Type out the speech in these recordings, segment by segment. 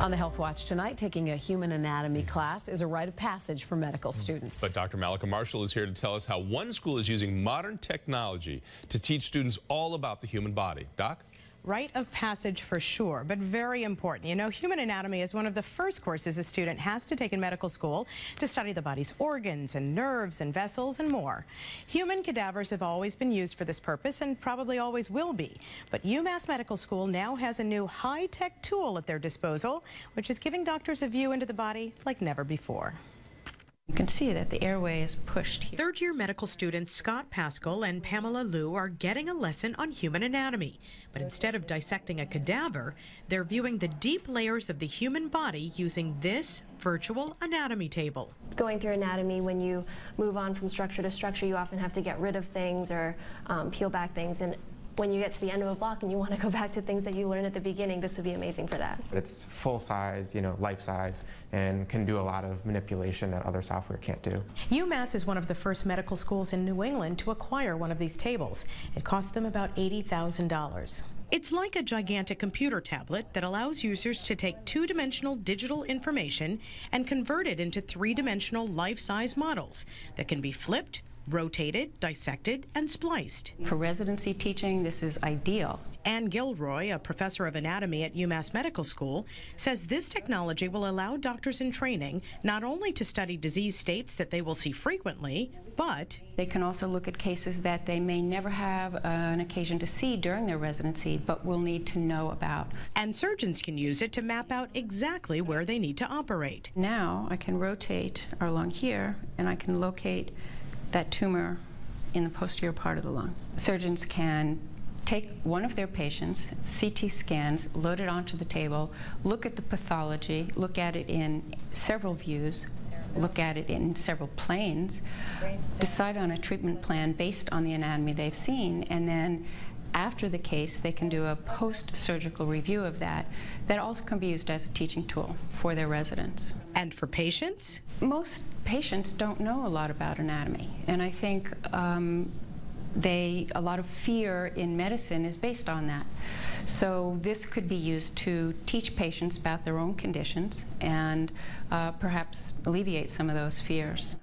On the Health Watch tonight, taking a human anatomy class is a rite of passage for medical students. But Dr. Mallika Marshall is here to tell us how one school is using modern technology to teach students all about the human body. Doc? Rite of passage for sure, but very important. You know, human anatomy is one of the first courses a student has to take in medical school to study the body's organs and nerves and vessels and more. Human cadavers have always been used for this purpose and probably always will be. But UMass Medical School now has a new high-tech tool at their disposal, which is giving doctors a view into the body like never before. You can see that the airway is pushed here. Third-year medical students Scott Pascal and Pamela Liu are getting a lesson on human anatomy. But instead of dissecting a cadaver, they're viewing the deep layers of the human body using this virtual anatomy table. Going through anatomy, when you move on from structure to structure, you often have to get rid of things or peel back things. And when you get to the end of a block and you want to go back to things that you learned at the beginning, this would be amazing for that. It's full size, life size, and can do a lot of manipulation that other software can't do. UMass is one of the first medical schools in New England to acquire one of these tables. It cost them about $80,000. It's like a gigantic computer tablet that allows users to take two-dimensional digital information and convert it into three-dimensional life-size models that can be flipped, rotated, dissected, and spliced. For residency teaching, this is ideal. Ann Gilroy, a professor of anatomy at UMass Medical School, says this technology will allow doctors in training not only to study disease states that they will see frequently, but they can also look at cases that they may never have an occasion to see during their residency, but will need to know about. And surgeons can use it to map out exactly where they need to operate. Now I can rotate our lung here, and I can locate that tumor in the posterior part of the lung. Surgeons can take one of their patients, CT scans, load it onto the table, look at the pathology, look at it in several views, look at it in several planes, decide on a treatment plan based on the anatomy they've seen, and then after the case, they can do a post-surgical review of that. That also can be used as a teaching tool for their residents. And for patients? Most patients don't know a lot about anatomy, and I think a lot of fear in medicine is based on that. So this could be used to teach patients about their own conditions and perhaps alleviate some of those fears.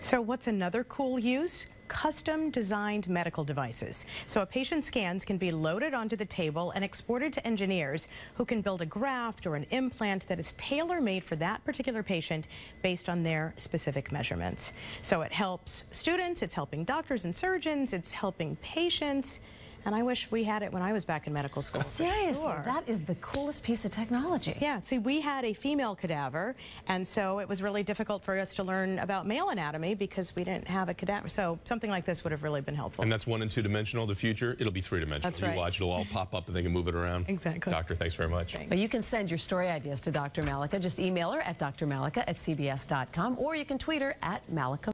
So what's another cool use? Custom designed medical devices. So a patient's scans can be loaded onto the table and exported to engineers who can build a graft or an implant that is tailor-made for that particular patient based on their specific measurements. So it helps students, it's helping doctors and surgeons, it's helping patients. And I wish we had it when I was back in medical school. Seriously, sure. That is the coolest piece of technology. Yeah, see, we had a female cadaver, and so it was really difficult for us to learn about male anatomy because we didn't have a cadaver. So something like this would have really been helpful. And that's 1- and 2-dimensional. The future, it'll be 3-dimensional. That's right. You watch, it'll all pop up and they can move it around. Exactly. Doctor, thanks very much. Well, you can send your story ideas to Dr. Mallika. Just email her at drmallika@cbs.com, or you can tweet her at Mallika.